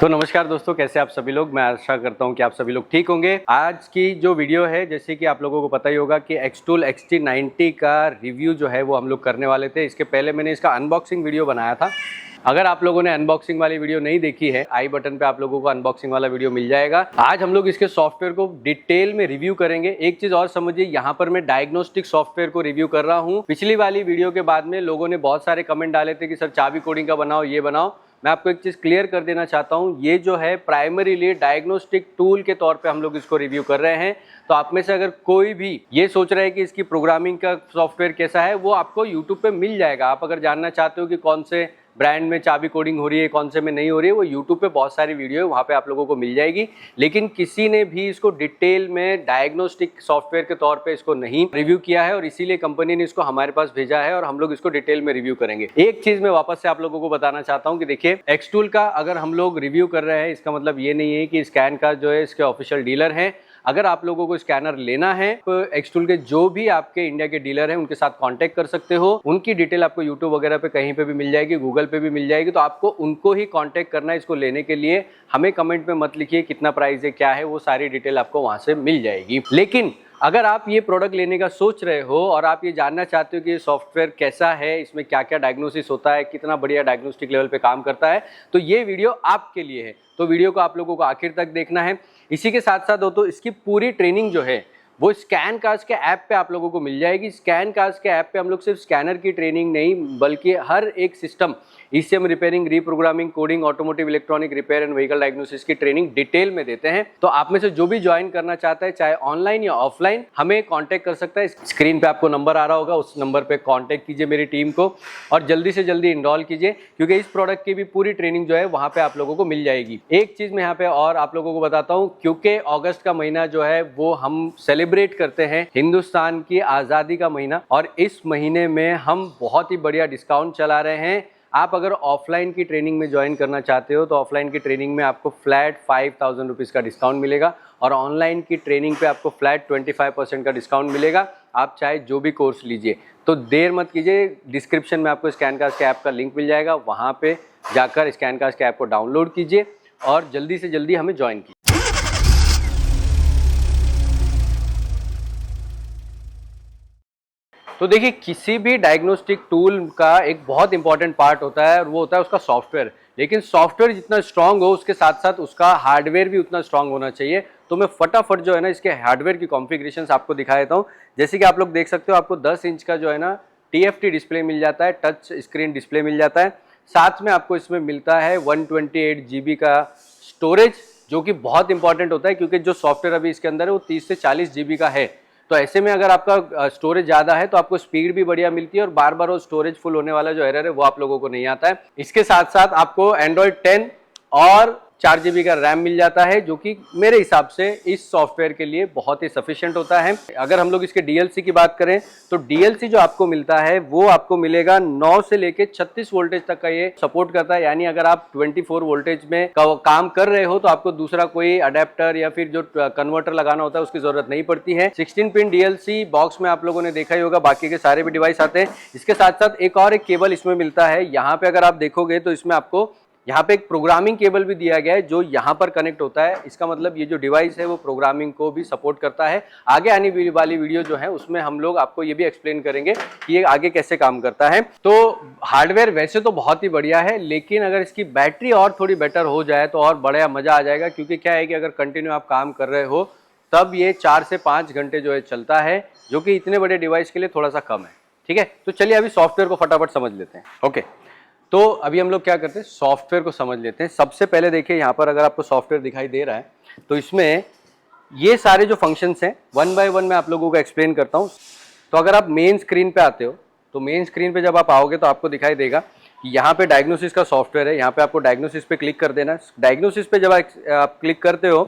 तो नमस्कार दोस्तों, कैसे आप सभी लोग। मैं आशा करता हूं कि आप सभी लोग ठीक होंगे। आज की जो वीडियो है, जैसे कि आप लोगों को पता ही होगा कि Xtool XT90 का रिव्यू जो है वो हम लोग करने वाले थे। इसके पहले मैंने इसका अनबॉक्सिंग वीडियो बनाया था। अगर आप लोगों ने अनबॉक्सिंग वाली वीडियो नहीं देखी है, आई बटन पे आप लोगों को अनबॉक्सिंग वाला वीडियो मिल जाएगा। आज हम लोग इसके सॉफ्टवेयर को डिटेल में रिव्यू करेंगे। एक चीज और समझिए, यहाँ पर मैं डायग्नोस्टिक सॉफ्टवेयर को रिव्यू कर रहा हूँ। पिछली वाली वीडियो के बाद में लोगों ने बहुत सारे कमेंट डाले थे कि सर चाबी कोडिंग का बनाओ, ये बनाओ। मैं आपको एक चीज क्लियर कर देना चाहता हूं, ये जो है प्राइमरीली डायग्नोस्टिक टूल के तौर पे हम लोग इसको रिव्यू कर रहे हैं। तो आप में से अगर कोई भी ये सोच रहा है कि इसकी प्रोग्रामिंग का सॉफ्टवेयर कैसा है, वो आपको यूट्यूब पे मिल जाएगा। आप अगर जानना चाहते हो कि कौन से ब्रांड में चाबी कोडिंग हो रही है, कौन से में नहीं हो रही है, वो यूट्यूब पे बहुत सारी वीडियो है, वहाँ पे आप लोगों को मिल जाएगी। लेकिन किसी ने भी इसको डिटेल में डायग्नोस्टिक सॉफ्टवेयर के तौर पे इसको नहीं रिव्यू किया है, और इसीलिए कंपनी ने इसको हमारे पास भेजा है और हम लोग इसको डिटेल में रिव्यू करेंगे। एक चीज मैं वापस से आप लोगों को बताना चाहता हूँ कि देखिए, Xtool का अगर हम लोग रिव्यू कर रहे हैं, इसका मतलब ये नहीं है कि स्कैन का जो है इसके ऑफिशियल डीलर है। अगर आप लोगों को स्कैनर लेना है तो Xtool के जो भी आपके इंडिया के डीलर हैं उनके साथ कांटेक्ट कर सकते हो। उनकी डिटेल आपको यूट्यूब वगैरह पे कहीं पे भी मिल जाएगी, गूगल पे भी मिल जाएगी। तो आपको उनको ही कांटेक्ट करना है इसको लेने के लिए। हमें कमेंट में मत लिखिए कितना प्राइस है, क्या है, वो सारी डिटेल आपको वहां से मिल जाएगी। लेकिन अगर आप ये प्रोडक्ट लेने का सोच रहे हो और आप ये जानना चाहते हो कि ये सॉफ्टवेयर कैसा है, इसमें क्या क्या डायग्नोसिस होता है, कितना बढ़िया डायग्नोस्टिक लेवल पे काम करता है, तो ये वीडियो आपके लिए है। तो वीडियो को आप लोगों को आखिर तक देखना है। इसी के साथ साथ दोस्तों, इसकी पूरी ट्रेनिंग जो है वो स्कैनकास्ट के ऐप पे आप लोगों को मिल जाएगी। स्कैनकास्ट के ऐप पे हम लोग सिर्फ स्कैनर की ट्रेनिंग नहीं, बल्कि हर एक system, ECM repairing, reprogramming, coding, automotive, electronic repair and vehicle diagnosis की ट्रेनिंग डिटेल में देते हैं। तो आप में से जो भी ज्वाइन करना चाहता है, चाहे ऑनलाइन या ऑफलाइन, हमें कांटेक्ट कर सकता है। स्क्रीन पे आपको नंबर आ रहा होगा, उस नंबर पे कांटेक्ट कीजिए मेरी टीम को और जल्दी से जल्दी इनरोल कीजिए, क्योंकि इस प्रोडक्ट की भी पूरी ट्रेनिंग जो है वहां पे आप लोगों को मिल जाएगी। एक चीज मैं यहाँ पे और आप लोगों को बताता हूँ, क्योंकि अगस्त का महीना जो है वो हम सेलिब्रेट करते हैं हिंदुस्तान की आजादी का महीना, और इस महीने में हम बहुत ही बढ़िया डिस्काउंट चला रहे हैं। आप अगर ऑफलाइन की ट्रेनिंग में ज्वाइन करना चाहते हो तो ऑफलाइन की ट्रेनिंग में आपको फ्लैट 5000 रुपीज़ का डिस्काउंट मिलेगा, और ऑनलाइन की ट्रेनिंग पे आपको फ्लैट 25% का डिस्काउंट मिलेगा। आप चाहे जो भी कोर्स लीजिए। तो देर मत कीजिए, डिस्क्रिप्शन में आपको स्कैनकास्ट के ऐप का लिंक मिल जाएगा, वहाँ पे जाकर स्कैनकास्ट के ऐप को डाउनलोड कीजिए और जल्दी से जल्दी हमें ज्वाइन कीजिए। तो देखिए, किसी भी डायग्नोस्टिक टूल का एक बहुत इंपॉर्टेंट पार्ट होता है और वो होता है उसका सॉफ्टवेयर। लेकिन सॉफ्टवेयर जितना स्ट्रांग हो, उसके साथ साथ उसका हार्डवेयर भी उतना स्ट्रांग होना चाहिए। तो मैं फटाफट जो है ना इसके हार्डवेयर की कॉन्फ़िगरेशंस आपको दिखा देता हूँ। जैसे कि आप लोग देख सकते हो, आपको 10 इंच का जो है ना TFT डिस्प्ले मिल जाता है, टच स्क्रीन डिस्प्ले मिल जाता है। साथ में आपको इसमें मिलता है 128 GB का स्टोरेज, जो कि बहुत इंपॉर्टेंट होता है, क्योंकि जो सॉफ्टवेयर अभी इसके अंदर है वो 30 से 40 GB का है। तो ऐसे में अगर आपका स्टोरेज ज़्यादा है तो आपको स्पीड भी बढ़िया मिलती है, और बार बार वो स्टोरेज फुल होने वाला जो एरर है वो आप लोगों को नहीं आता है। इसके साथ साथ आपको Android 10 और 4 GB का रैम मिल जाता है, जो कि मेरे हिसाब से इस सॉफ्टवेयर के लिए बहुत ही सफिशिएंट होता है। अगर हम लोग इसके DLC की बात करें तो DLC जो आपको मिलता है वो आपको मिलेगा 9 से लेके 36 वोल्टेज तक का ये सपोर्ट करता है। यानी अगर आप 24 वोल्टेज में काम कर रहे हो तो आपको दूसरा कोई अडेप्टर या फिर जो कन्वर्टर लगाना होता है उसकी जरूरत नहीं पड़ती है। 16 पिन DLC बॉक्स में आप लोगों ने देखा ही होगा, बाकी के सारे भी डिवाइस आते हैं। इसके साथ साथ एक और केबल इसमें मिलता है। यहाँ पे अगर आप देखोगे तो इसमें आपको यहाँ पे एक प्रोग्रामिंग केबल भी दिया गया है जो यहाँ पर कनेक्ट होता है। इसका मतलब ये जो डिवाइस है वो प्रोग्रामिंग को भी सपोर्ट करता है। आगे आने वाली वीडियो जो है उसमें हम लोग आपको ये भी एक्सप्लेन करेंगे कि ये आगे कैसे काम करता है। तो हार्डवेयर वैसे तो बहुत ही बढ़िया है, लेकिन अगर इसकी बैटरी और थोड़ी बेटर हो जाए तो और बढ़िया मजा आ जाएगा। क्योंकि क्या है कि अगर कंटिन्यू आप काम कर रहे हो तब ये 4 से 5 घंटे जो है चलता है, जो कि इतने बड़े डिवाइस के लिए थोड़ा सा कम है। ठीक है, तो चलिए अभी सॉफ्टवेयर को फटाफट समझ लेते हैं। ओके, तो अभी हम लोग क्या करते हैं, सॉफ्टवेयर को समझ लेते हैं। सबसे पहले देखिए, यहाँ पर अगर आपको सॉफ्टवेयर दिखाई दे रहा है तो इसमें ये सारे जो फंक्शंस हैं वन बाय वन मैं आप लोगों को एक्सप्लेन करता हूँ। तो अगर आप मेन स्क्रीन पे आते हो तो मेन स्क्रीन पे जब आप आओगे तो आपको दिखाई देगा कि यहाँ पे डायग्नोसिस का सॉफ्टवेयर है। यहाँ पे आपको डायग्नोसिस पे क्लिक कर देना है। डायग्नोसिस पे जब आप क्लिक करते हो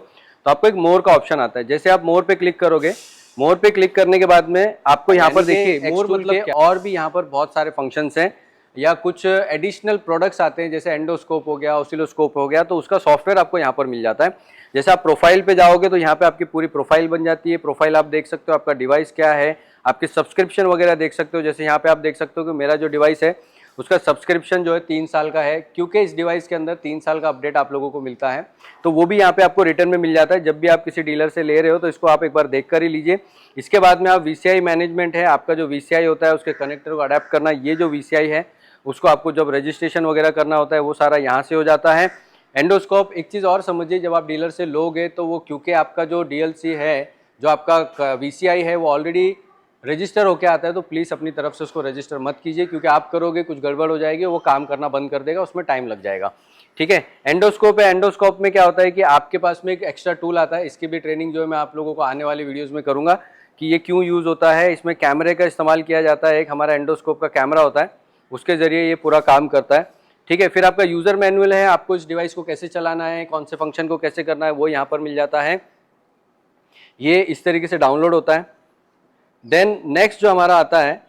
तो आपको एक मोर का ऑप्शन आता है। जैसे आप मोर पे क्लिक करोगे, मोर पे क्लिक करने के बाद में आपको यहाँ पर देखिए मोर मतलब और भी यहाँ पर बहुत सारे फंक्शंस हैं या कुछ एडिशनल प्रोडक्ट्स आते हैं, जैसे एंडोस्कोप हो गया, ऑसिलोस्कोप हो गया, तो उसका सॉफ्टवेयर आपको यहाँ पर मिल जाता है। जैसे आप प्रोफाइल पे जाओगे तो यहाँ पे आपकी पूरी प्रोफाइल बन जाती है। प्रोफाइल आप देख सकते हो, आपका डिवाइस क्या है, आपके सब्सक्रिप्शन वगैरह देख सकते हो। जैसे यहाँ पे आप देख सकते हो कि मेरा जो डिवाइस है उसका सब्सक्रिप्शन जो है 3 साल का है, क्योंकि इस डिवाइस के अंदर 3 साल का अपडेट आप लोगों को मिलता है। तो वो भी यहाँ पे आपको रिटर्न में मिल जाता है। जब भी आप किसी डीलर से ले रहे हो तो इसको आप एक बार देख कर ही लीजिए। इसके बाद में आप VCI मैनेजमेंट है, आपका जो VCI होता है उसके कनेक्टर को अडेप्ट करना, ये जो VCI है उसको आपको जब रजिस्ट्रेशन वगैरह करना होता है वो सारा यहाँ से हो जाता है। एंडोस्कोप, एक चीज़ और समझिए, जब आप डीलर से लोगे तो वो क्योंकि आपका जो DLC है, जो आपका VCI है, वो ऑलरेडी रजिस्टर होके आता है, तो प्लीज़ अपनी तरफ से उसको रजिस्टर मत कीजिए, क्योंकि आप करोगे कुछ गड़बड़ हो जाएगी, वो काम करना बंद कर देगा, उसमें टाइम लग जाएगा। ठीक है। एंडोस्कोप है, एंडोस्कोप में क्या होता है कि आपके पास में एक एक्स्ट्रा टूल आता है, इसकी भी ट्रेनिंग जो है मैं आप लोगों को आने वाली वीडियोज़ में करूँगा कि ये क्यों यूज़ होता है। इसमें कैमरे का इस्तेमाल किया जाता है, एक हमारा एंडोस्कोप का कैमरा होता है, उसके ज़रिए ये पूरा काम करता है। ठीक है। फिर आपका यूज़र मैनुअल है, आपको इस डिवाइस को कैसे चलाना है, कौन से फंक्शन को कैसे करना है, वो यहाँ पर मिल जाता है। ये इस तरीके से डाउनलोड होता है। देन नेक्स्ट जो हमारा आता है,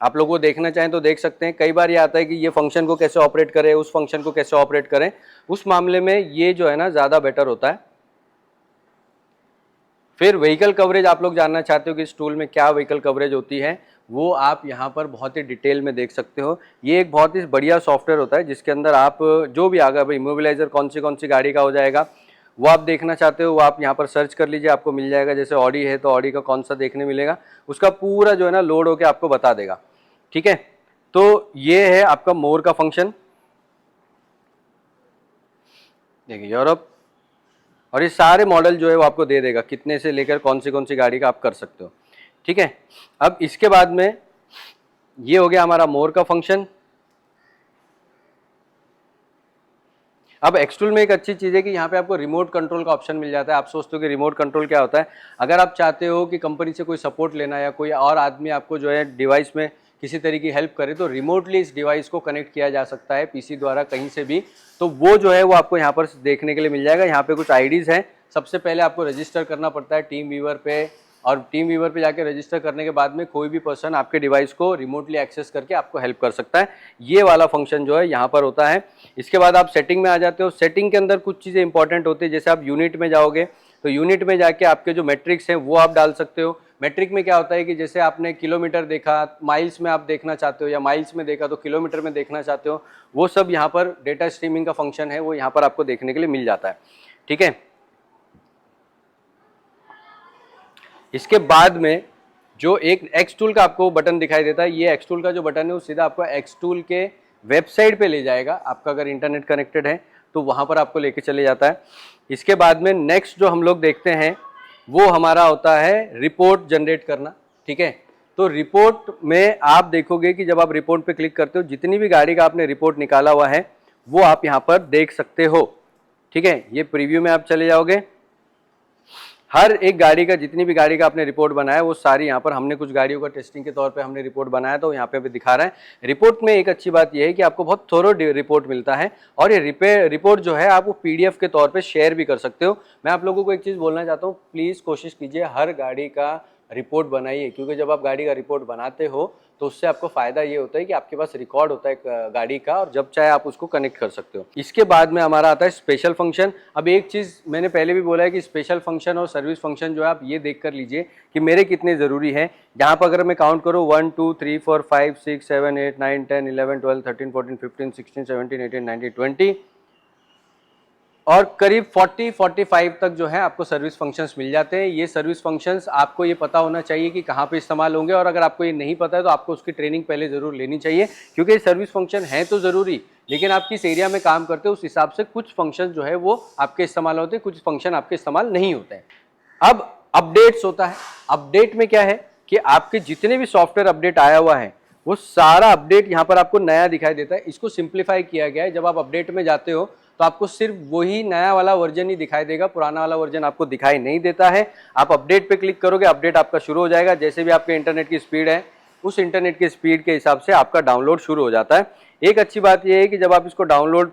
आप लोगों को देखना चाहें तो देख सकते हैं। कई बार ये आता है कि ये फंक्शन को कैसे ऑपरेट करें, उस फंक्शन को कैसे ऑपरेट करें। उस मामले में ये जो है ना ज़्यादा बेटर होता है। फिर व्हीकल कवरेज, आप लोग जानना चाहते हो कि इस टूल में क्या व्हीकल कवरेज होती है, वो आप यहाँ पर बहुत ही डिटेल में देख सकते हो। ये एक बहुत ही बढ़िया सॉफ्टवेयर होता है जिसके अंदर आप जो भी आगा भाई इमोबिलाइजर कौन सी गाड़ी का हो जाएगा वो आप देखना चाहते हो, वो आप यहाँ पर सर्च कर लीजिए, आपको मिल जाएगा। जैसे ऑडी है तो ऑडी का कौन सा देखने मिलेगा, उसका पूरा जो है ना लोड होके आपको बता देगा। ठीक है। तो ये है आपका मोर का फंक्शन, देखिए यूरोप, और ये सारे मॉडल जो है वो आपको दे देगा, कितने से लेकर कौन सी गाड़ी का आप कर सकते हो। ठीक है। अब इसके बाद में ये हो गया हमारा मोर का फंक्शन। अब एक्सटूल में एक अच्छी चीज़ है कि यहाँ पे आपको रिमोट कंट्रोल का ऑप्शन मिल जाता है। आप सोचते हो कि रिमोट कंट्रोल क्या होता है, अगर आप चाहते हो कि कंपनी से कोई सपोर्ट लेना या कोई और आदमी आपको जो है डिवाइस में किसी तरीके की हेल्प करे, तो रिमोटली इस डिवाइस को कनेक्ट किया जा सकता है पीसी द्वारा कहीं से भी। तो वो जो है वो आपको यहाँ पर देखने के लिए मिल जाएगा। यहाँ पे कुछ आईडीज़ हैं, सबसे पहले आपको रजिस्टर करना पड़ता है टीम वीवर पे, और टीम वीवर पे जाके रजिस्टर करने के बाद में कोई भी पर्सन आपके डिवाइस को रिमोटली एक्सेस करके आपको हेल्प कर सकता है। ये वाला फंक्शन जो है यहाँ पर होता है। इसके बाद आप सेटिंग में आ जाते हो। सेटिंग के अंदर कुछ चीज़ें इंपॉर्टेंट होती है, जैसे आप यूनिट में जाओगे तो यूनिट में जाके आपके जो मैट्रिक्स हैं वो आप डाल सकते हो। मैट्रिक में क्या होता है कि जैसे आपने किलोमीटर देखा, माइल्स में आप देखना चाहते हो, या माइल्स में देखा तो किलोमीटर में देखना चाहते हो, वो सब यहाँ पर डेटा स्ट्रीमिंग का फंक्शन है, वो यहाँ पर आपको देखने के लिए मिल जाता है। ठीक है। इसके बाद में जो एक एक्सटूल का आपको बटन दिखाई देता है, ये एक्सटूल का जो बटन है वो सीधा आपको एक्सटूल के वेबसाइट पे ले जाएगा। आपका अगर इंटरनेट कनेक्टेड है तो वहाँ पर आपको लेके चले जाता है। इसके बाद में नेक्स्ट जो हम लोग देखते हैं वो हमारा होता है रिपोर्ट जनरेट करना। ठीक है। तो रिपोर्ट में आप देखोगे कि जब आप रिपोर्ट पे क्लिक करते हो, जितनी भी गाड़ी का आपने रिपोर्ट निकाला हुआ है वो आप यहाँ पर देख सकते हो। ठीक है। ये प्रीव्यू में आप चले जाओगे, हर एक गाड़ी का, जितनी भी गाड़ी का आपने रिपोर्ट बनाया वो सारी यहाँ पर, हमने कुछ गाड़ियों का टेस्टिंग के तौर पे हमने रिपोर्ट बनाया तो यहाँ पे भी दिखा रहा है। रिपोर्ट में एक अच्छी बात यह है कि आपको बहुत थोरो रिपोर्ट मिलता है, और ये रिपोर्ट जो है आप वो PDF के तौर पे शेयर भी कर सकते हो। मैं आप लोगों को एक चीज़ बोलना चाहता हूँ, प्लीज़ कोशिश कीजिए हर गाड़ी का रिपोर्ट बनाइए, क्योंकि जब आप गाड़ी का रिपोर्ट बनाते हो तो उससे आपको फ़ायदा ये होता है कि आपके पास रिकॉर्ड होता है गाड़ी का, और जब चाहे आप उसको कनेक्ट कर सकते हो। इसके बाद में हमारा आता है स्पेशल फंक्शन। अब एक चीज़ मैंने पहले भी बोला है कि स्पेशल फंक्शन और सर्विस फंक्शन जो है आप ये देख कर लीजिए कि मेरे कितने ज़रूरी हैं। यहाँ पर अगर मैं काउंट करूँ 1 2 3 4 5 6 7 8 9 10 11 12 13 14 15 16 17 18 19 20 और करीब 40-45 तक जो है आपको सर्विस फंक्शंस मिल जाते हैं। ये सर्विस फंक्शंस आपको ये पता होना चाहिए कि कहाँ पे इस्तेमाल होंगे, और अगर आपको ये नहीं पता है तो आपको उसकी ट्रेनिंग पहले ज़रूर लेनी चाहिए, क्योंकि ये सर्विस फंक्शन है तो ज़रूरी, लेकिन आप किस एरिया में काम करते हो उस हिसाब से कुछ फंक्शन जो है वो आपके इस्तेमाल होते हैं, कुछ फंक्शन आपके इस्तेमाल नहीं होते हैं। अब अपडेट्स होता है। अपडेट में क्या है कि आपके जितने भी सॉफ्टवेयर अपडेट आया हुआ है वो सारा अपडेट यहाँ पर आपको नया दिखाई देता है। इसको सिंप्लीफाई किया गया है। जब आप अपडेट में जाते हो तो आपको सिर्फ वही नया वाला वर्जन ही दिखाई देगा, पुराना वाला वर्जन आपको दिखाई नहीं देता है। आप अपडेट पे क्लिक करोगे, अपडेट आपका शुरू हो जाएगा। जैसे भी आपके इंटरनेट की स्पीड है उस इंटरनेट की स्पीड के हिसाब से आपका डाउनलोड शुरू हो जाता है। एक अच्छी बात यह है कि जब आप इसको डाउनलोड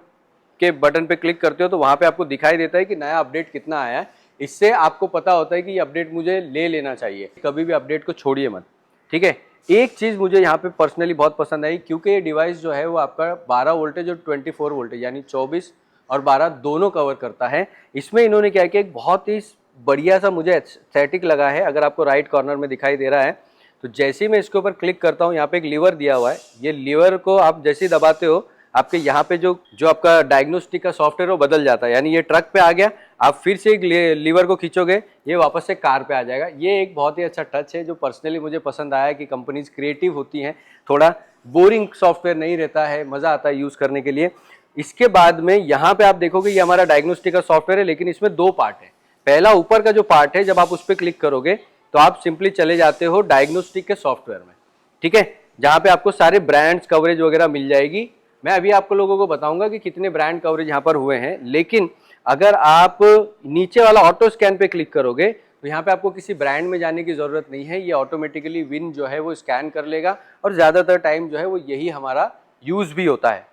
के बटन पे क्लिक करते हो तो वहाँ पे आपको दिखाई देता है कि नया अपडेट कितना आया है। इससे आपको पता होता है कि ये अपडेट मुझे ले लेना चाहिए। कभी भी अपडेट को छोड़िए मत। ठीक है। एक चीज़ मुझे यहाँ पे पर्सनली बहुत पसंद आई, क्योंकि ये डिवाइस जो है वो आपका 12 वोल्टेज और 24 वोल्टेज यानी 24 और 12 दोनों कवर करता है। इसमें इन्होंने क्या किया, एक बहुत ही बढ़िया सा मुझे एस्थेटिक लगा है। अगर आपको राइट कॉर्नर में दिखाई दे रहा है तो जैसे ही मैं इसके ऊपर क्लिक करता हूँ, यहाँ पे एक लीवर दिया हुआ है, ये लीवर को आप जैसे ही दबाते हो आपके यहाँ पे जो आपका डायग्नोस्टिक का सॉफ्टवेयर वो बदल जाता है, यानी ये ट्रक पे आ गया, आप फिर से एक लीवर को खींचोगे ये वापस से कार पे आ जाएगा। ये एक बहुत ही अच्छा टच है जो पर्सनली मुझे पसंद आया कि कंपनीज क्रिएटिव होती हैं, थोड़ा बोरिंग सॉफ्टवेयर नहीं रहता है, मज़ा आता है यूज़ करने के लिए। इसके बाद में यहाँ पे आप देखोगे ये हमारा डायग्नोस्टिक का सॉफ्टवेयर है, लेकिन इसमें दो पार्ट है। पहला ऊपर का जो पार्ट है, जब आप उस पर क्लिक करोगे तो आप सिंपली चले जाते हो डायग्नोस्टिक के सॉफ्टवेयर में, ठीक है, जहाँ पे आपको सारे ब्रांड्स कवरेज वगैरह मिल जाएगी। मैं अभी आपको लोगों को बताऊंगा कि कितने ब्रांड कवरेज यहाँ पर हुए हैं, लेकिन अगर आप नीचे वाला ऑटो स्कैन पे क्लिक करोगे तो यहाँ पे आपको किसी ब्रांड में जाने की जरूरत नहीं है, ये ऑटोमेटिकली विन जो है वो स्कैन कर लेगा और ज्यादातर टाइम जो है वो यही हमारा यूज भी होता है,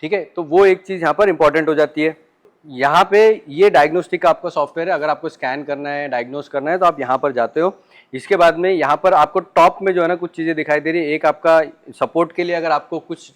ठीक है। तो वो एक चीज यहाँ पर इंपॉर्टेंट हो जाती है। यहाँ पे ये डायग्नोस्टिक का आपका सॉफ्टवेयर है, अगर आपको स्कैन करना है, डायग्नोस करना है तो आप यहाँ पर जाते हो। इसके बाद में यहाँ पर आपको टॉप में जो है ना कुछ चीज़ें दिखाई दे रही है। एक आपका सपोर्ट के लिए, अगर आपको कुछ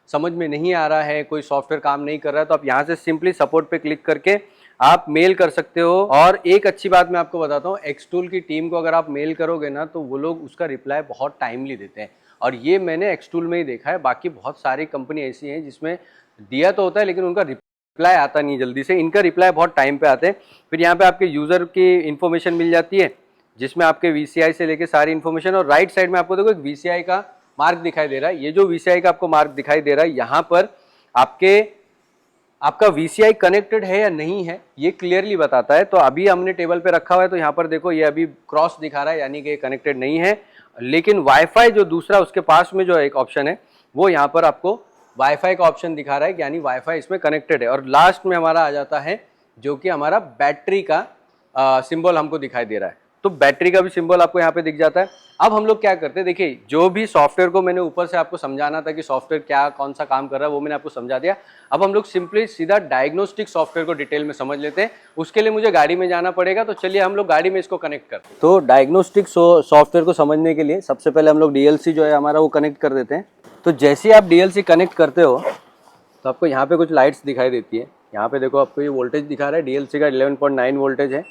समझ में नहीं आ रहा है, कोई सॉफ्टवेयर काम नहीं कर रहा है, तो आप यहाँ से सिंपली सपोर्ट पे क्लिक करके आप मेल कर सकते हो। और एक अच्छी बात मैं आपको बताता हूँ, एक्सटूल की टीम को अगर आप मेल करोगे ना तो वो लोग उसका रिप्लाई बहुत टाइमली देते हैं, और ये मैंने एक्सटूल में ही देखा है। बाकी बहुत सारी कंपनी ऐसी हैं जिसमें दिया तो होता है लेकिन उनका रिप्लाई आता नहीं जल्दी से, इनका रिप्लाई बहुत टाइम पे आते हैं। फिर यहाँ पे आपके यूजर की इन्फॉर्मेशन मिल जाती है, जिसमें आपके VCI से लेके सारी इन्फॉर्मेशन, और राइट साइड में आपको देखो एक VCI का मार्क दिखाई दे रहा है। ये जो VCI का आपको मार्क दिखाई दे रहा है, यहाँ पर आपका VCI कनेक्टेड है या नहीं है ये क्लियरली बताता है। तो अभी हमने टेबल पे रखा हुआ है तो यहाँ पर देखो ये अभी क्रॉस दिखा रहा है, यानी कि कनेक्टेड नहीं है। लेकिन वाईफाई जो दूसरा उसके पास में जो एक ऑप्शन है वो यहाँ पर आपको वाईफाई का ऑप्शन दिखा रहा है, यानी वाईफाई इसमें कनेक्टेड है। और लास्ट में हमारा आ जाता है जो कि हमारा बैटरी का सिंबल हमको दिखाई दे रहा है, तो बैटरी का भी सिंबल आपको यहाँ पे दिख जाता है। अब हम लोग क्या करते हैं, देखिए जो भी सॉफ्टवेयर को मैंने ऊपर से आपको समझाना था कि सॉफ्टवेयर क्या कौन सा काम कर रहा है वो मैंने आपको समझा दिया। अब हम लोग सिंपली सीधा डायग्नोस्टिक सॉफ्टवेयर को डिटेल में समझ लेते हैं। उसके लिए मुझे गाड़ी में जाना पड़ेगा, तो चलिए हम लोग गाड़ी में इसको कनेक्ट करते हैं। तो डायग्नोस्टिक सॉफ्टवेयर को समझने के लिए सबसे पहले हम लोग DLC जो है हमारा वो कनेक्ट कर देते हैं। तो जैसे ही आप DLC कनेक्ट करते हो तो आपको यहाँ पे कुछ लाइट्स दिखाई देती है। यहाँ पे देखो आपको ये वोल्टेज दिखा रहा है, DLC का 11.9 वोल्टेज है,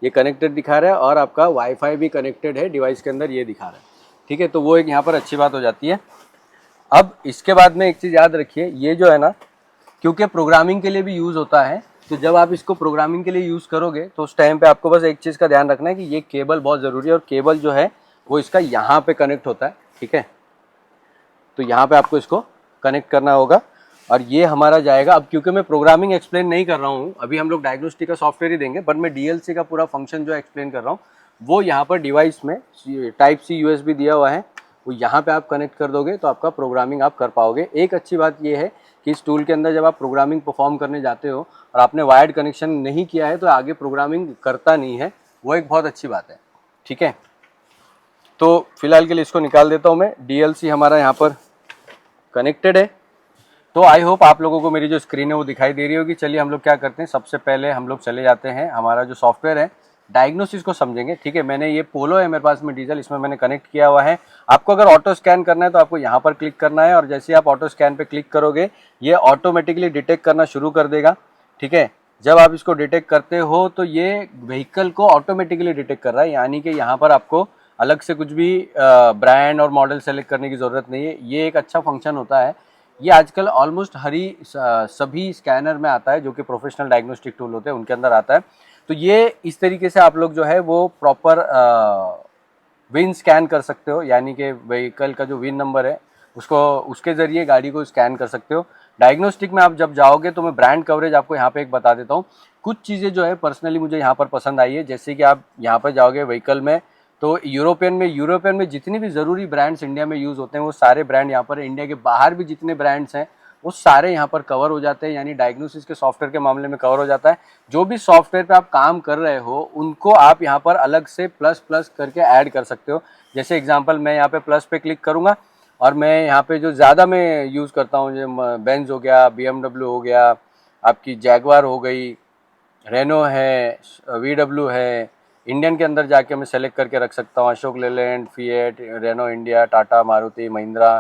ये कनेक्टेड दिखा रहा है, और आपका वाईफाई भी कनेक्टेड है डिवाइस के अंदर, ये दिखा रहा है, ठीक है। तो वो एक यहाँ पर अच्छी बात हो जाती है। अब इसके बाद में एक चीज़ याद रखिए, ये जो है ना क्योंकि प्रोग्रामिंग के लिए भी यूज़ होता है, तो जब आप इसको प्रोग्रामिंग के लिए यूज़ करोगे तो उस टाइम पे आपको बस एक चीज़ का ध्यान रखना है कि ये केबल बहुत ज़रूरी है, और केबल जो है वो इसका यहाँ पे कनेक्ट होता है, ठीक है। तो यहाँ पे आपको इसको कनेक्ट करना होगा, और ये हमारा जाएगा। अब क्योंकि मैं प्रोग्रामिंग एक्सप्लेन नहीं कर रहा हूँ, अभी हम लोग डायग्नोस्टिक का सॉफ्टवेयर ही देंगे, बट मैं DLC का पूरा फंक्शन जो एक्सप्लेन कर रहा हूँ वो यहाँ पर डिवाइस में Type-C USB दिया हुआ है, वो यहाँ पे आप कनेक्ट कर दोगे तो आपका प्रोग्रामिंग आप कर पाओगे। एक अच्छी बात ये है कि इस टूल के अंदर जब आप प्रोग्रामिंग परफॉर्म करने जाते हो और आपने वायर्ड कनेक्शन नहीं किया है तो आगे प्रोग्रामिंग करता नहीं है, वो एक बहुत अच्छी बात है, ठीक है। तो फिलहाल के लिए इसको निकाल देता हूँ मैं। DLC हमारा यहाँ पर कनेक्टेड है। तो आई होप आप लोगों को मेरी जो स्क्रीन है वो दिखाई दे रही होगी। चलिए हम लोग क्या करते हैं, सबसे पहले हम लोग चले जाते हैं, हमारा जो सॉफ्टवेयर है डायग्नोसिस को समझेंगे, ठीक है। मैंने ये पोलो है मेरे पास में डीजल, इसमें मैंने कनेक्ट किया हुआ है। आपको अगर ऑटो स्कैन करना है तो आपको यहाँ पर क्लिक करना है, और जैसे ही आप ऑटो स्कैन पे क्लिक करोगे ये ऑटोमेटिकली डिटेक्ट करना शुरू कर देगा, ठीक है। जब आप इसको डिटेक्ट करते हो तो ये व्हीकल को ऑटोमेटिकली डिटेक्ट कर रहा है, यानी कि यहाँ पर आपको अलग से कुछ भी ब्रांड और मॉडल सेलेक्ट करने की ज़रूरत नहीं है। ये एक अच्छा फंक्शन होता है, ये आजकल ऑलमोस्ट सभी स्कैनर में आता है जो कि प्रोफेशनल डायग्नोस्टिक टूल होते हैं उनके अंदर आता है। तो ये इस तरीके से आप लोग जो है वो प्रॉपर विन स्कैन कर सकते हो, यानी कि व्हीकल का जो विन नंबर है उसको उसके ज़रिए गाड़ी को स्कैन कर सकते हो। डायग्नोस्टिक में आप जब जाओगे तो मैं ब्रांड कवरेज आपको यहाँ पे एक बता देता हूँ। कुछ चीज़ें जो है पर्सनली मुझे यहाँ पर पसंद आई है, जैसे कि आप यहाँ पर जाओगे व्हीकल में तो यूरोपियन में जितनी भी ज़रूरी ब्रांड्स इंडिया में यूज़ होते हैं वो सारे ब्रांड यहाँ पर, इंडिया के बाहर भी जितने ब्रांड्स हैं वो सारे यहाँ पर कवर हो जाते हैं, यानी डायग्नोसिस के सॉफ्टवेयर के मामले में कवर हो जाता है। जो भी सॉफ्टवेयर पे आप काम कर रहे हो उनको आप यहाँ पर अलग से प्लस प्लस करके ऐड कर सकते हो। जैसे एग्जांपल मैं यहाँ पे प्लस पे क्लिक करूँगा और मैं यहाँ पे जो ज़्यादा मैं यूज़ करता हूँ, जो बेंज हो गया, BMW हो गया, आपकी जैगवार हो गई, रेनो है, VW है, इंडियन के अंदर जाके मैं सेलेक्ट करके रख सकता हूँ, Ashok Leyland, fiat, Renault India, Tata, Maruti, Mahindra,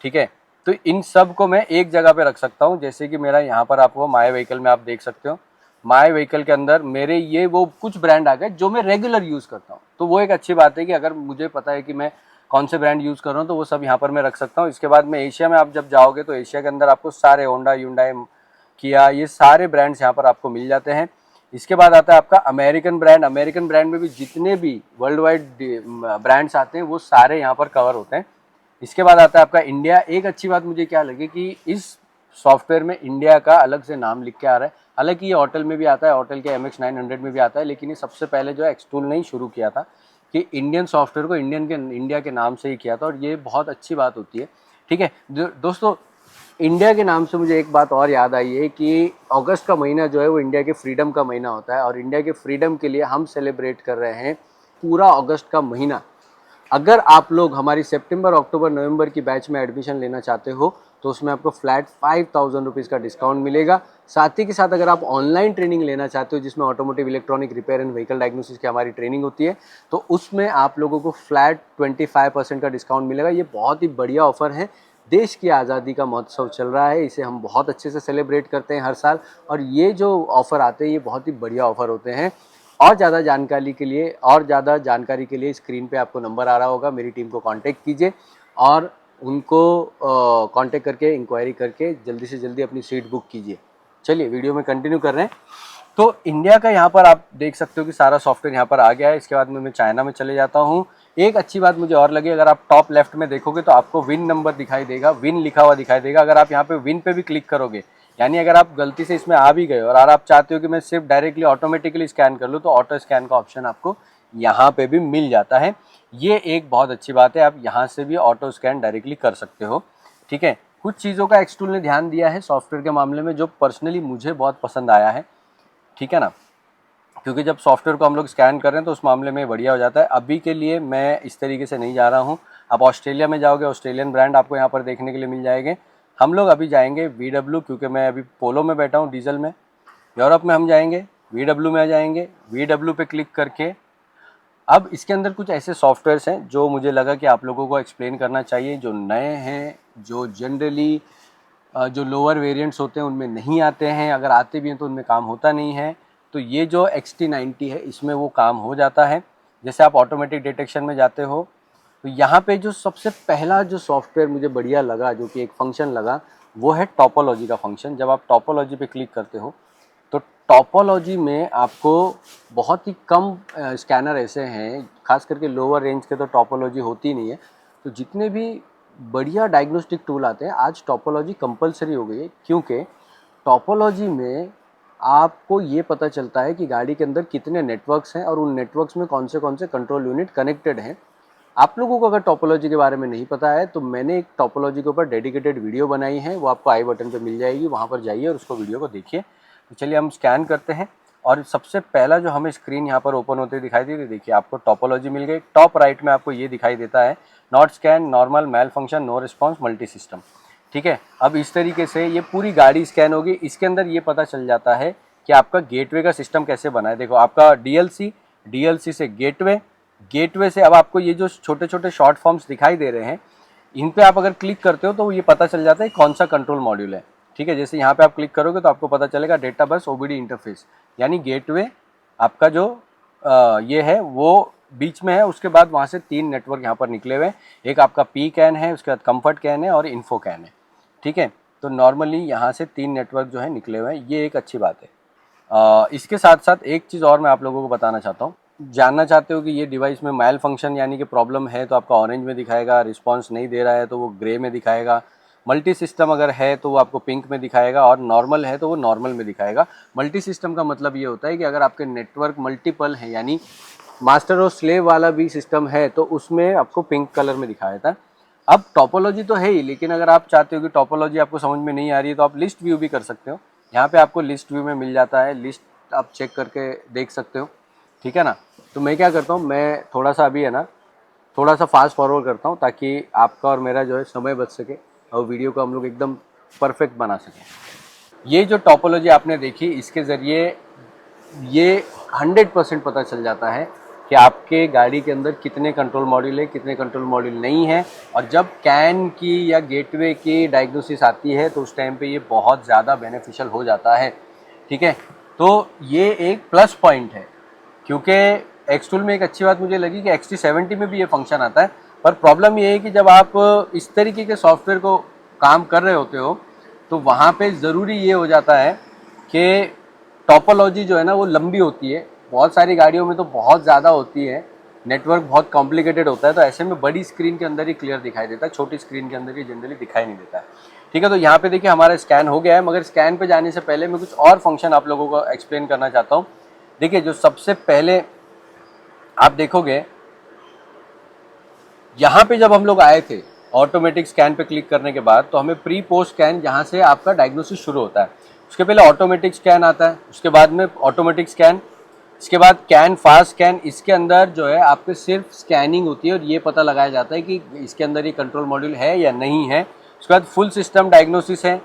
ठीक है। तो इन सब को मैं एक जगह पे रख सकता हूँ। जैसे कि मेरा यहाँ पर आपको माय व्हीकल में आप देख सकते हो, माय व्हीकल के अंदर मेरे ये वो कुछ ब्रांड आ गए जो मैं रेगुलर यूज़ करता हूँ। तो वो एक अच्छी बात है कि अगर मुझे पता है कि मैं कौन से ब्रांड यूज़ कर रहा हूँ, तो वो सब यहाँ पर मैं रख सकता हूँ। इसके बाद में एशिया में आप जब जाओगे तो एशिया के अंदर आपको सारे होंडा, ह्युंडई, किया, ये सारे ब्रांड्स यहाँ पर आपको मिल जाते हैं। इसके बाद आता है आपका अमेरिकन ब्रांड। अमेरिकन ब्रांड में भी जितने भी वर्ल्ड वाइड ब्रांड्स आते हैं वो सारे यहाँ पर कवर होते हैं। इसके बाद आता है आपका इंडिया। एक अच्छी बात मुझे क्या लगी कि इस सॉफ्टवेयर में इंडिया का अलग से नाम लिख के आ रहा है। हालांकि ये ऑटल में भी आता है, ऑटल के MX900 में भी आता है, लेकिन ये सबसे पहले जो है एक्सटूल ने ही शुरू किया था कि इंडियन सॉफ्टवेयर को इंडिया के नाम से ही किया था, और ये बहुत अच्छी बात होती है। ठीक है दोस्तों, इंडिया के नाम से मुझे एक बात और याद आई है कि अगस्त का महीना जो है वो इंडिया के फ्रीडम का महीना होता है, और इंडिया के फ्रीडम के लिए हम सेलिब्रेट कर रहे हैं पूरा अगस्त का महीना। अगर आप लोग हमारी सितंबर, अक्टूबर, नवंबर की बैच में एडमिशन लेना चाहते हो तो उसमें आपको फ्लैट 5000 रुपीज़ का डिस्काउंट मिलेगा। साथ ही के साथ अगर आप ऑनलाइन ट्रेनिंग लेना चाहते हो जिसमें automotive, electronic, repair and vehicle diagnosis की हमारी ट्रेनिंग होती है, तो उसमें आप लोगों को फ्लैट 25% का डिस्काउंट मिलेगा। ये बहुत ही बढ़िया ऑफर है। देश की आज़ादी का महोत्सव चल रहा है, इसे हम बहुत अच्छे से सेलिब्रेट करते हैं हर साल, और ये जो ऑफ़र आते हैं ये बहुत ही बढ़िया ऑफ़र होते हैं। और ज़्यादा जानकारी के लिए स्क्रीन पे आपको नंबर आ रहा होगा, मेरी टीम को कांटेक्ट कीजिए और उनको कांटेक्ट करके इंक्वायरी करके जल्दी से जल्दी अपनी सीट बुक कीजिए। चलिए वीडियो में कंटिन्यू कर रहे हैं। तो इंडिया का यहाँ पर आप देख सकते हो कि सारा सॉफ्टवेयर यहाँ पर आ गया है। इसके बाद में मैं चाइना में चले जाता हूँ। एक अच्छी बात मुझे और लगी, अगर आप टॉप लेफ्ट में देखोगे तो आपको विन नंबर दिखाई देगा, विन लिखा हुआ दिखाई देगा। अगर आप यहाँ पे विन पे भी क्लिक करोगे, यानी अगर आप गलती से इसमें आ भी गए और आप चाहते हो कि मैं सिर्फ डायरेक्टली ऑटोमेटिकली स्कैन कर लूँ, तो ऑटो स्कैन का ऑप्शन आपको यहाँ पे भी मिल जाता है। ये एक बहुत अच्छी बात है, आप यहाँ से भी ऑटो स्कैन डायरेक्टली कर सकते हो। ठीक है, कुछ चीज़ों का एक्सटूल ने ध्यान दिया है सॉफ्टवेयर के मामले में जो पर्सनली मुझे बहुत पसंद आया है। ठीक है ना, क्योंकि जब सॉफ्टवेयर को हम लोग स्कैन कर रहे हैं तो उस मामले में बढ़िया हो जाता है। अभी के लिए मैं इस तरीके से नहीं जा रहा हूँ। आप ऑस्ट्रेलिया में जाओगे, ऑस्ट्रेलियन ब्रांड आपको यहाँ पर देखने के लिए मिल जाएंगे। हम लोग अभी जाएंगे VW, क्योंकि मैं अभी पोलो में बैठा हूँ डीजल में। यूरोप में हम जाएंगे, VW में आ जाएंगे, VW पे क्लिक करके अब इसके अंदर कुछ ऐसे सॉफ्टवेयर्स हैं जो मुझे लगा कि आप लोगों को एक्सप्लेन करना चाहिए, जो नए हैं, जो जनरली जो लोअर वेरिएंट्स होते हैं उनमें नहीं आते हैं, अगर आते भी हैं तो उनमें काम होता नहीं है। तो ये जो XT90 है इसमें वो काम हो जाता है। जैसे आप ऑटोमेटिक डिटेक्शन में जाते हो तो यहाँ पे जो सबसे पहला जो सॉफ्टवेयर मुझे बढ़िया लगा, जो कि एक फंक्शन लगा, वो है टॉपोलॉजी का फंक्शन। जब आप टॉपोलॉजी पे क्लिक करते हो तो टॉपोलॉजी में आपको बहुत ही कम स्कैनर ऐसे हैं, खास करके लोअर रेंज के तो टॉपोलॉजी होती नहीं है। तो जितने भी बढ़िया डायग्नोस्टिक टूल आते हैं आज टॉपोलॉजी कंपलसरी हो गई है, क्योंकि टॉपोलॉजी में आपको ये पता चलता है कि गाड़ी के अंदर कितने नेटवर्क्स हैं और उन नेटवर्क्स में कौन से कंट्रोल यूनिट कनेक्टेड हैं। आप लोगों को अगर टॉपोलॉजी के बारे में नहीं पता है तो मैंने एक टॉपोलॉजी के ऊपर डेडिकेटेड वीडियो बनाई है, वो आपको आई बटन पे मिल जाएगी, वहाँ पर जाइए और उसको वीडियो को देखिए। तो चलिए हम स्कैन करते हैं, और सबसे पहला जो हमें स्क्रीन यहाँ पर ओपन होते दिखाई दे रही है, देखिए आपको टॉपोलॉजी मिल गई। टॉप राइट में आपको ये दिखाई देता है not scan, normal, malfunction, no response, multi system. ठीक है, अब इस तरीके से ये पूरी गाड़ी स्कैन होगी। इसके अंदर ये पता चल जाता है कि आपका गेटवे का सिस्टम कैसे बना है। देखो आपका डीएलसी से गेटवे से अब आपको ये जो छोटे छोटे शॉर्ट फॉर्म्स दिखाई दे रहे हैं, इन पे आप अगर क्लिक करते हो तो ये पता चल जाता है कौन सा कंट्रोल मॉड्यूल है। ठीक है, जैसे यहाँ पे आप क्लिक करोगे तो आपको पता चलेगा डेटा बस ओबीडी इंटरफेस, यानी गेटवे आपका जो ये है वो बीच में है। उसके बाद वहाँ से 3 नेटवर्क यहाँ पर निकले हुए हैं, एक आपका पी कैन है, उसके बाद कंफर्ट कैन है और इन्फो कैन है। ठीक है, तो नॉर्मली यहाँ से 3 नेटवर्क जो है निकले हुए हैं, ये एक अच्छी बात है। इसके साथ साथ एक चीज़ और मैं आप लोगों को बताना चाहता हूँ। जानना चाहते हो कि ये डिवाइस में मेल फंक्शन यानी कि प्रॉब्लम है तो आपका ऑरेंज में दिखाएगा, रिस्पांस नहीं दे रहा है तो वो ग्रे में दिखाएगा, मल्टी सिस्टम अगर है तो वो आपको पिंक में दिखाएगा, और नॉर्मल है तो वो नॉर्मल में दिखाएगा। मल्टी सिस्टम का मतलब ये होता है कि अगर आपके नेटवर्क मल्टीपल है, यानी मास्टर और स्लेव वाला भी सिस्टम है, तो उसमें आपको पिंक कलर में दिखाया था। अब टॉपोलॉजी तो है ही, लेकिन अगर आप चाहते हो कि टॉपोलॉजी आपको समझ में नहीं आ रही है तो आप लिस्ट व्यू भी कर सकते हो। यहाँ पे आपको लिस्ट व्यू में मिल जाता है, लिस्ट आप चेक करके देख सकते हो। ठीक है ना, तो मैं क्या करता हूँ, मैं थोड़ा सा अभी है ना थोड़ा सा फास्ट फॉरवर्ड करता हूँ ताकि आपका और मेरा जो है समय बच सके और वीडियो को हम लोग एकदम परफेक्ट बना सकें। ये जो टॉपोलॉजी आपने देखी, इसके ज़रिए ये 100% पता चल जाता है कि आपके गाड़ी के अंदर कितने कंट्रोल मॉड्यूल है, कितने कंट्रोल मॉड्यूल नहीं है। और जब कैन की या गेटवे की डायग्नोसिस आती है तो उस टाइम पे ये बहुत ज़्यादा बेनिफिशियल हो जाता है। ठीक है, तो ये एक प्लस पॉइंट है, क्योंकि एक्सटूल में एक अच्छी बात मुझे लगी कि XT70 में भी ये फंक्शन आता है, पर प्रॉब्लम ये है कि जब आप इस तरीके के सॉफ्टवेयर को काम कर रहे होते हो तो वहाँ पे ज़रूरी ये हो जाता है कि टोपोलॉजी जो है ना वो लंबी होती है, बहुत सारी गाड़ियों में तो बहुत ज़्यादा होती है, नेटवर्क बहुत कॉम्प्लिकेटेड होता है, तो ऐसे में बड़ी स्क्रीन के अंदर ही क्लियर दिखाई देता है, छोटी स्क्रीन के अंदर ही जनरली दिखाई नहीं देता है। ठीक है, तो यहाँ पे देखिए हमारा स्कैन हो गया है, मगर स्कैन पे जाने से पहले मैं कुछ और फंक्शन आप लोगों को एक्सप्लेन करना चाहता हूँ। देखिए जो सबसे पहले आप देखोगे यहाँ पे जब हम लोग आए थे ऑटोमेटिक स्कैन पे क्लिक करने के बाद, तो हमें प्री पोस्ट स्कैन यहाँ से आपका डायग्नोसिस शुरू होता है। उसके पहले ऑटोमेटिक स्कैन आता है, उसके बाद में ऑटोमेटिक स्कैन, इसके बाद कैन फास्ट स्कैन। इसके अंदर जो है आपके सिर्फ स्कैनिंग होती है और ये पता लगाया जाता है कि इसके अंदर ये कंट्रोल मॉड्यूल है या नहीं है। उसके बाद फुल सिस्टम डायग्नोसिस है,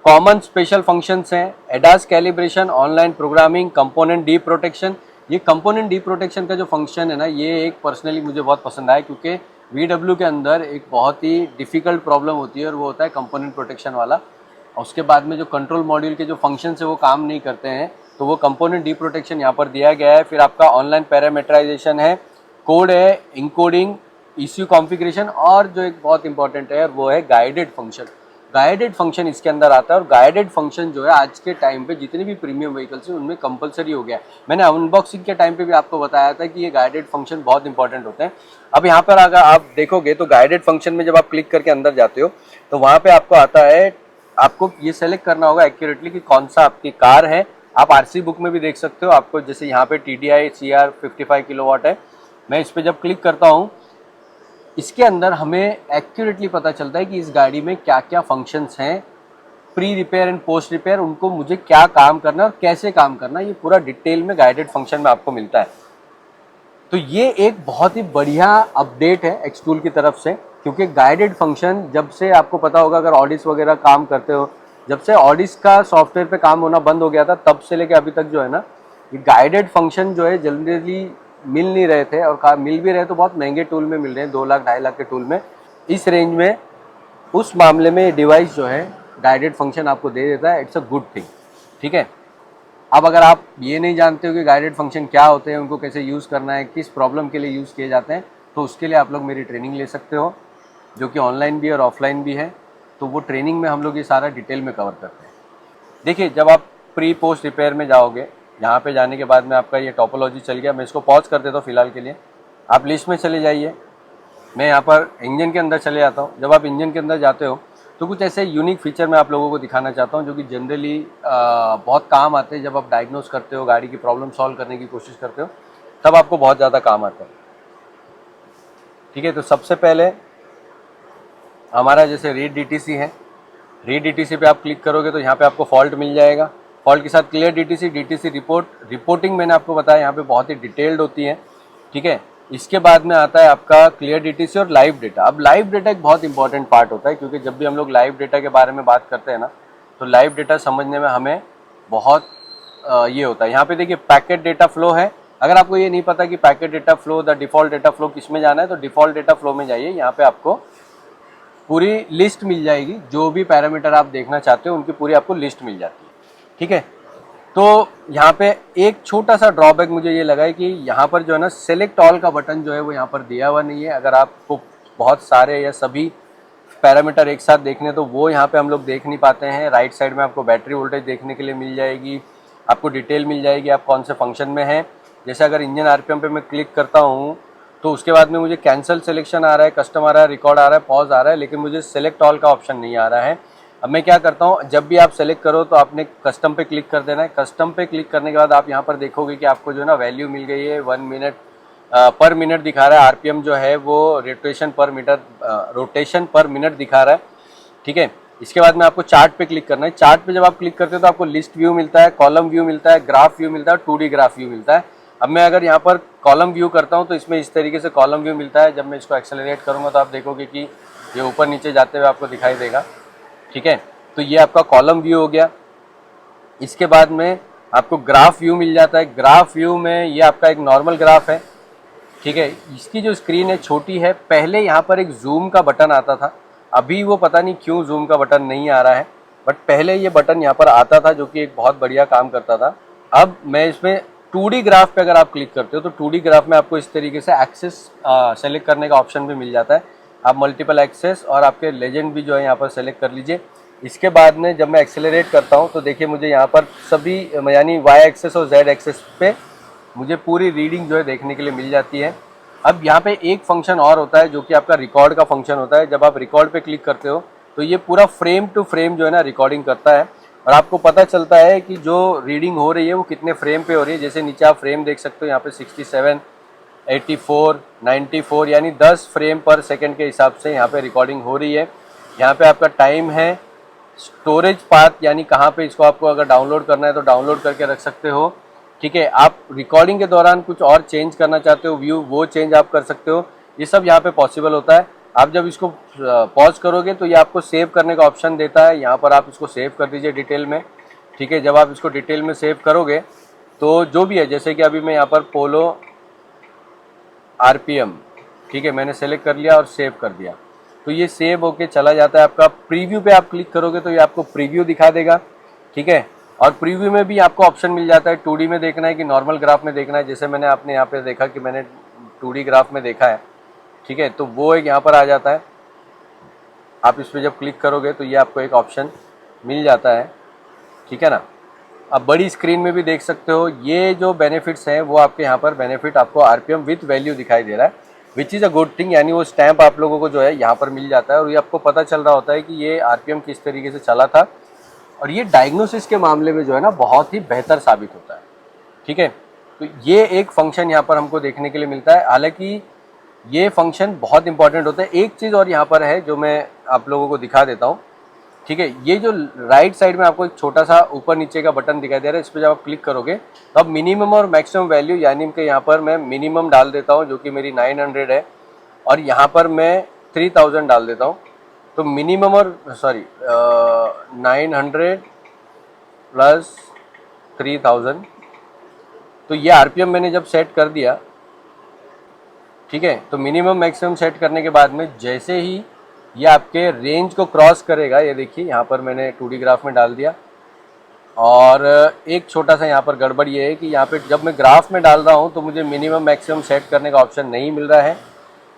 कॉमन स्पेशल फंक्शंस हैं, ADAS calibration, online programming, component D protection. ये कंपोनेंट डी प्रोटेक्शन का जो फंक्शन है ना, ये एक पर्सनली मुझे बहुत पसंद आया, क्योंकि VW के अंदर एक बहुत ही डिफ़िकल्ट प्रॉब्लम होती है और वो होता है कंपोनेंट प्रोटेक्शन वाला। और उसके बाद में जो कंट्रोल मॉड्यूल के जो फंक्शन है वो काम नहीं करते हैं, तो वो कंपोनेंट डी प्रोटेक्शन यहाँ पर दिया गया है। फिर आपका ऑनलाइन पैरामीटराइजेशन है, कोड है, इंकोडिंग, ECU कॉन्फ़िगरेशन, और जो एक बहुत इंपॉर्टेंट है वो है गाइडेड फंक्शन। गाइडेड फंक्शन इसके अंदर आता है, और गाइडेड फंक्शन जो है आज के टाइम पे जितने भी प्रीमियम व्हीकल्स हैं उनमें कंपलसरी हो गया है। मैंने अनबॉक्सिंग के टाइम पे भी आपको बताया था कि ये गाइडेड फंक्शन बहुत इंपॉर्टेंट होते हैं। अब यहाँ पर अगर आप देखोगे तो गाइडेड फंक्शन में जब आप क्लिक करके अंदर जाते हो तो वहाँ पे आपको आता है, आपको ये सेलेक्ट करना होगा एक्यूरेटली कि कौन सा आपकी कार है। आप RC बुक में भी देख सकते हो, आपको जैसे यहाँ पे TDI CR 55 किलोवाट है। मैं इस पर जब क्लिक करता हूँ, इसके अंदर हमें एक्यूरेटली पता चलता है कि इस गाड़ी में क्या क्या फंक्शंस हैं, pre repair and post repair, उनको मुझे क्या काम करना है और कैसे काम करना है, ये पूरा डिटेल में गाइडेड फंक्शन में आपको मिलता है। तो ये एक बहुत ही बढ़िया अपडेट है एक्सटूल की तरफ से, क्योंकि गाइडेड फंक्शन जब से आपको पता होगा, अगर ऑडिस वगैरह काम करते हो, जब से ऑडिस का सॉफ्टवेयर पे काम होना बंद हो गया था तब से लेके अभी तक जो है ना, ये गाइडेड फंक्शन जो है जनरली मिल नहीं रहे थे, और मिल भी रहे तो बहुत महंगे टूल में मिल रहे हैं, 2 लाख 2.5 लाख के टूल में। इस रेंज में उस मामले में डिवाइस जो है गाइडेड फंक्शन आपको दे देता है, इट्स अ गुड थिंग। ठीक है, अब अगर आप ये नहीं जानते हो कि गाइडेड फंक्शन क्या होते हैं, उनको कैसे यूज़ करना है, किस प्रॉब्लम के लिए यूज़ किए जाते हैं, तो उसके लिए आप लोग मेरी ट्रेनिंग ले सकते हो, जो कि ऑनलाइन भी है और ऑफलाइन भी है। तो वो ट्रेनिंग में हम लोग ये सारा डिटेल में कवर करते हैं। देखिए जब आप प्री पोस्ट रिपेयर में जाओगे, यहाँ पे जाने के बाद में आपका ये टोपोलॉजी चल गया। मैं इसको पॉज कर देता हूँ फिलहाल के लिए, आप लिस्ट में चले जाइए। मैं यहाँ पर इंजन के अंदर चले जाता हूँ। जब आप इंजन के अंदर जाते हो तो कुछ ऐसे यूनिक फीचर मैं आप लोगों को दिखाना चाहता हूँ, जो कि जनरली बहुत काम आते हैं। जब आप डायग्नोस करते हो, गाड़ी की प्रॉब्लम सॉल्व करने की कोशिश करते हो, तब आपको बहुत ज़्यादा काम आता है। ठीक है, तो सबसे पहले हमारा जैसे रीड DTC है, रीड DTC पे आप क्लिक करोगे तो यहाँ पे आपको फॉल्ट मिल जाएगा। फॉल्ट के साथ क्लियर DTC रिपोर्टिंग मैंने आपको बताया यहाँ पे बहुत ही डिटेल्ड होती है। ठीक है, इसके बाद में आता है आपका क्लियर DTC और लाइव डेटा। अब लाइव डेटा एक बहुत इंपॉर्टेंट पार्ट होता है, क्योंकि जब भी हम लोग लाइव डेटा के बारे में बात करते हैं ना, तो लाइव डेटा समझने में हमें बहुत ये होता है। यहाँ पे देखिए पैकेट डेटा फ्लो है। अगर आपको ये नहीं पता कि packet data flow, the default data flow किस में जाना है, तो डिफ़ॉल्ट डेटा फ्लो में जाइए। यहाँ पे आपको पूरी लिस्ट मिल जाएगी, जो भी पैरामीटर आप देखना चाहते हो उनकी पूरी आपको लिस्ट मिल जाती है। ठीक है, तो यहाँ पे एक छोटा सा ड्रॉबैक मुझे ये लगा है कि यहाँ पर जो है ना सेलेक्ट ऑल का बटन जो है वो यहाँ पर दिया हुआ नहीं है। अगर आपको बहुत सारे या सभी पैरामीटर एक साथ देखने, तो वो यहाँ पे हम लोग देख नहीं पाते हैं। राइट साइड में आपको बैटरी वोल्टेज देखने के लिए मिल जाएगी, आपको डिटेल मिल जाएगी आप कौन से फंक्शन में हैं। जैसे अगर इंजन RPM पे मैं क्लिक करता हूँ तो उसके बाद में मुझे कैंसिल सिलेक्शन आ रहा है, कस्टम आ रहा है, रिकॉर्ड आ रहा है, पॉज आ रहा है, लेकिन मुझे सेलेक्ट ऑल का ऑप्शन नहीं आ रहा है। अब मैं क्या करता हूँ, जब भी आप सेलेक्ट करो तो आपने कस्टम पे क्लिक कर देना है। कस्टम पे क्लिक करने के बाद आप यहाँ पर देखोगे कि आपको जो है ना वैल्यू मिल गई है 1 मिनट पर मिनट दिखा रहा है। RPM जो है वो रोटेशन पर मिनट दिखा रहा है। ठीक है, इसके बाद में आपको चार्ट पे क्लिक करना है। चार्ट पे जब आप क्लिक करते हो तो आपको लिस्ट व्यू मिलता है, कॉलम व्यू मिलता है, ग्राफ व्यू मिलता है, 2D ग्राफ व्यू मिलता है। अब मैं अगर यहाँ पर कॉलम व्यू करता हूँ तो इसमें इस तरीके से कॉलम व्यू मिलता है। जब मैं इसको एक्सेलरेट करूँगा तो आप देखोगे कि ये ऊपर नीचे जाते हुए आपको दिखाई देगा। ठीक है, तो ये आपका कॉलम व्यू हो गया। इसके बाद में आपको ग्राफ व्यू मिल जाता है। ग्राफ व्यू में ये आपका एक नॉर्मल ग्राफ है। ठीक है, इसकी जो स्क्रीन है छोटी है। पहले यहाँ पर एक जूम का बटन आता था, अभी वो पता नहीं क्यों जूम का बटन नहीं आ रहा है, बट पहले ये बटन यहाँ पर आता था जो कि एक बहुत बढ़िया काम करता था। अब मैं इसमें 2D ग्राफ पे अगर आप क्लिक करते हो तो 2D ग्राफ में आपको इस तरीके से एक्सेस सेलेक्ट करने का ऑप्शन भी मिल जाता है। आप मल्टीपल एक्सेस और आपके लेजेंड भी जो है यहाँ पर सेलेक्ट कर लीजिए। इसके बाद में जब मैं एक्सेलरेट करता हूँ तो देखिए मुझे यहाँ पर सभी यानी वाई एक्सेस और जेड एक्सेस पे मुझे पूरी रीडिंग जो है देखने के लिए मिल जाती है। अब यहाँ पे एक फंक्शन और होता है जो कि आपका रिकॉर्ड का फंक्शन होता है। जब आप रिकॉर्ड पे क्लिक करते हो तो ये पूरा फ्रेम टू फ्रेम जो है ना रिकॉर्डिंग करता है और आपको पता चलता है कि जो रीडिंग हो रही है वो कितने फ्रेम पे हो रही है। जैसे नीचे आप फ्रेम देख सकते हो यहाँ पे 67, 84, 94 यानी 10 फ्रेम पर सेकंड के हिसाब से यहाँ पे रिकॉर्डिंग हो रही है। यहाँ पे आपका टाइम है, स्टोरेज पाथ यानी कहाँ पे इसको आपको अगर डाउनलोड करना है तो डाउनलोड करके रख सकते हो। ठीक है, आप रिकॉर्डिंग के दौरान कुछ और चेंज करना चाहते हो व्यू, वो चेंज आप कर सकते हो। ये सब यहाँ पे पॉसिबल होता है। आप जब इसको पॉज करोगे तो ये आपको सेव करने का ऑप्शन देता है। यहाँ पर आप इसको सेव कर दीजिए डिटेल में। ठीक है, जब आप इसको डिटेल में सेव करोगे तो जो भी है, जैसे कि अभी मैं यहाँ पर पोलो RPM, ठीक है, मैंने सेलेक्ट कर लिया और सेव कर दिया तो ये सेव होके चला जाता है आपका। प्रीव्यू पे आप क्लिक करोगे तो ये आपको प्रीव्यू दिखा देगा। ठीक है, और प्रीव्यू में भी आपको ऑप्शन मिल जाता है 2D में देखना है कि नॉर्मल ग्राफ में देखना है। जैसे मैंने आपने यहाँ पे देखा कि मैंने 2D ग्राफ में देखा है। ठीक है, तो वो एक यहाँ पर आ जाता है। आप इस पर जब क्लिक करोगे तो ये आपको एक ऑप्शन मिल जाता है। ठीक है ना, अब बड़ी स्क्रीन में भी देख सकते हो। ये जो बेनिफिट्स हैं वो आपके यहाँ पर बेनिफिट आपको RPM विथ वैल्यू दिखाई दे रहा है, which is a good thing. यानी वो स्टैंप आप लोगों को जो है यहाँ पर मिल जाता है और ये आपको पता चल रहा होता है कि ये RPM किस तरीके से चला था। और ये डायग्नोसिस के मामले में जो है ना बहुत ही बेहतर साबित होता है। ठीक है, तो ये एक फंक्शन यहाँ पर हमको देखने के लिए मिलता है। हालांकि ये फंक्शन बहुत इंपॉर्टेंट होता है। एक चीज़ और यहाँ पर है जो मैं आप लोगों को दिखा देता हूँ। ठीक है, ये जो राइट साइड में आपको एक छोटा सा ऊपर नीचे का बटन दिखाई दे रहा है, इस पर जब आप क्लिक करोगे तो अब मिनिमम और मैक्सिमम वैल्यू यानी कि यहाँ पर मैं मिनिमम डाल देता हूँ जो कि मेरी 900 है और यहाँ पर मैं 3000 डाल देता हूँ। तो मिनिमम और 900 प्लस 3000, तो ये RPM मैंने जब सेट कर दिया, ठीक है, तो मिनिमम मैक्सिमम सेट करने के बाद में जैसे ही ये आपके रेंज को क्रॉस करेगा, ये देखिए यहाँ पर मैंने 2D ग्राफ में डाल दिया। और एक छोटा सा यहाँ पर गड़बड़ ये है कि यहाँ पे जब मैं ग्राफ में डाल रहा हूँ तो मुझे मिनिमम मैक्सिमम सेट करने का ऑप्शन नहीं मिल रहा है।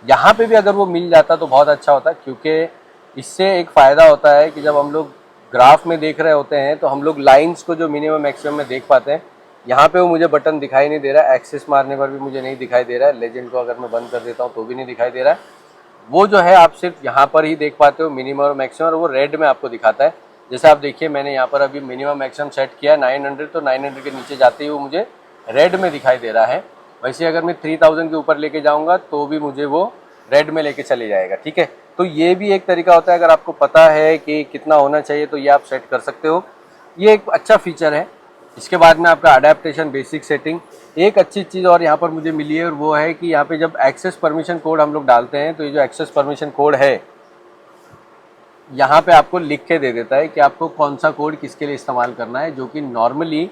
यहाँ पे भी अगर वो मिल जाता तो बहुत अच्छा होता, क्योंकि इससे एक फ़ायदा होता है कि जब हम लोग ग्राफ में देख रहे होते हैं तो हम लोग लाइन्स को जो मिनिमम मैक्सिमम में देख पाते हैं। यहाँ पे वो मुझे बटन दिखाई नहीं दे रहा है, एक्सेस मारने पर भी मुझे नहीं दिखाई दे रहा है, लेजेंड को अगर मैं बंद कर देता हूँ तो भी नहीं दिखाई दे रहा है। वो जो है आप सिर्फ यहाँ पर ही देख पाते हो मिनिमम और मैक्सिमम, और वो रेड में आपको दिखाता है। जैसे आप देखिए मैंने यहाँ पर अभी मिनिमम मैक्सिमम सेट किया 900, तो 900 के नीचे जाते ही वो मुझे रेड में दिखाई दे रहा है। वैसे अगर मैं 3000 के ऊपर लेके जाऊँगा तो भी मुझे वो रेड में लेके चले जाएगा। ठीक है, तो ये भी एक तरीका होता है। अगर आपको पता है कि कितना होना चाहिए तो ये आप सेट कर सकते हो, ये एक अच्छा फीचर है। इसके बाद में आपका अडेप्टेशन बेसिक सेटिंग, एक अच्छी चीज़ और यहाँ पर मुझे मिली है और वो है कि यहाँ पे जब एक्सेस परमिशन कोड हम लोग डालते हैं तो ये जो एक्सेस परमिशन कोड है यहाँ पे आपको लिख के दे देता है कि आपको कौन सा कोड किसके लिए इस्तेमाल करना है, जो कि नॉर्मली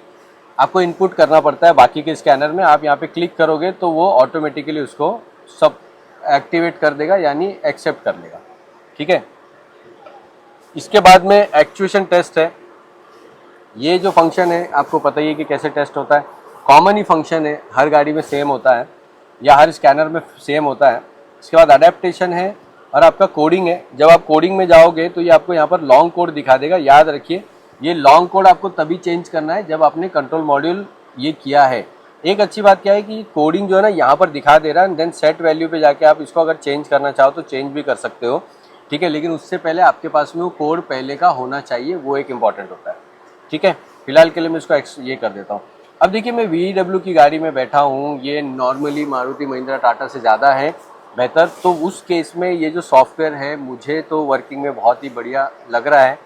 आपको इनपुट करना पड़ता है बाकी के स्कैनर में। आप यहाँ पे क्लिक करोगे तो वो ऑटोमेटिकली उसको सब एक्टिवेट कर देगा, यानी एक्सेप्ट कर लेगा। ठीक है, इसके बाद में एक्चुएशन टेस्ट है। ये जो फंक्शन है आपको पता ही है कि कैसे टेस्ट होता है। कॉमन ही फंक्शन है, हर गाड़ी में सेम होता है या हर स्कैनर में सेम होता है। इसके बाद अडेप्टेशन है और आपका कोडिंग है। जब आप कोडिंग में जाओगे तो ये आपको यहाँ पर लॉन्ग कोड दिखा देगा। याद रखिए ये लॉन्ग कोड आपको तभी चेंज करना है जब आपने कंट्रोल मॉड्यूल ये किया है। एक अच्छी बात क्या है कि कोडिंग जो है ना यहाँ पर दिखा दे रहा है, देन सेट वैल्यू पे जाके आप इसको अगर चेंज करना चाहो तो चेंज भी कर सकते हो। ठीक है, लेकिन उससे पहले आपके पास में वो कोड पहले का होना चाहिए, वो एक इम्पॉर्टेंट होता है। ठीक है, फिलहाल के लिए मैं इसको ये कर देता हूँ। अब देखिए मैं VW की गाड़ी में बैठा हूँ, ये नॉर्मली मारुति महिंद्रा टाटा से ज़्यादा है बेहतर। तो उस केस में ये जो सॉफ्टवेयर है मुझे तो वर्किंग में बहुत ही बढ़िया लग रहा है।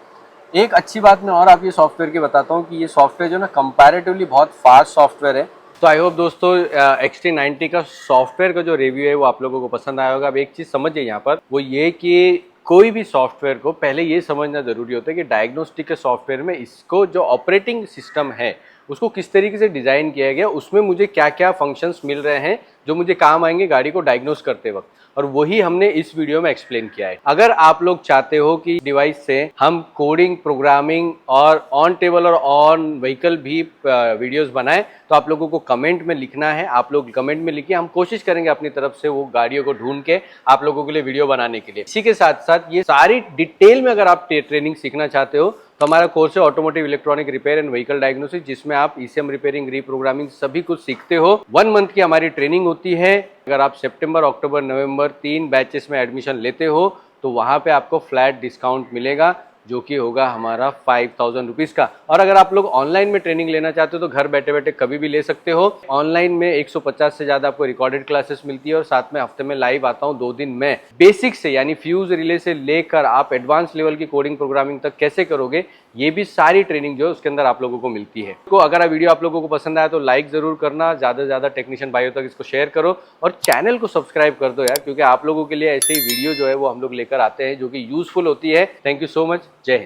एक अच्छी बात मैं और आप ये सॉफ्टवेयर की बताता हूँ कि ये सॉफ्टवेयर जो ना कंपैरेटिवली बहुत फास्ट सॉफ्टवेयर है। तो आई होप दोस्तों XT90 का सॉफ्टवेयर का जो रिव्यू है वो आप लोगों को पसंद आया होगा। अब एक चीज़ समझिए यहाँ पर, वो ये कि कोई भी सॉफ्टवेयर को पहले ये समझना ज़रूरी होता है कि डायग्नोस्टिक के सॉफ्टवेयर में इसको जो ऑपरेटिंग सिस्टम है उसको किस तरीके से डिज़ाइन किया गया, उसमें मुझे क्या क्या फंक्शंस मिल रहे हैं जो मुझे काम आएंगे गाड़ी को डायग्नोस करते वक्त, और वही हमने इस वीडियो में एक्सप्लेन किया है। अगर आप लोग चाहते हो कि डिवाइस से हम कोडिंग, प्रोग्रामिंग और ऑन टेबल और ऑन व्हीकल भी वीडियोस बनाएं, तो आप लोगों को कमेंट में लिखना है। आप लोग कमेंट में लिखिए, हम कोशिश करेंगे अपनी तरफ से वो गाड़ियों को ढूंढ के आप लोगों के लिए वीडियो बनाने के लिए। इसी के साथ साथ ये सारी डिटेल में अगर आप ट्रेनिंग सीखना चाहते हो तो हमारा कोर्स है automotive electronic repair and vehicle diagnosis, जिसमें आप ईसीएम रिपेयरिंग, रीप्रोग्रामिंग सभी कुछ सीखते हो। 1 मंथ की हमारी ट्रेनिंग होती है। अगर आप सितंबर, अक्टूबर, नवंबर 3 बैचेस में एडमिशन लेते हो तो वहां पे आपको फ्लैट डिस्काउंट मिलेगा, जो कि होगा हमारा 5000 रुपीज का। और अगर आप लोग ऑनलाइन में ट्रेनिंग लेना चाहते हो तो घर बैठे बैठे कभी भी ले सकते हो। ऑनलाइन में 150 से ज्यादा आपको रिकॉर्डेड क्लासेस मिलती है और साथ में हफ्ते में लाइव आता हूं 2 दिन में। बेसिक से यानी फ्यूज रिले से लेकर आप एडवांस लेवल की कोडिंग, प्रोग्रामिंग तक कैसे करोगे, ये भी सारी ट्रेनिंग जो है उसके अंदर आप लोगों को मिलती है। तो अगर वीडियो आप लोगों को पसंद आया तो लाइक जरूर करना, ज्यादा से ज्यादा टेक्नीशियन भाइयों तक इसको शेयर करो और चैनल को सब्सक्राइब कर दो यार, क्योंकि आप लोगों के लिए ऐसे ही वीडियो जो है वो हम लोग लेकर आते हैं जो कि यूजफुल होती है। Thank you so much. जय हिंद।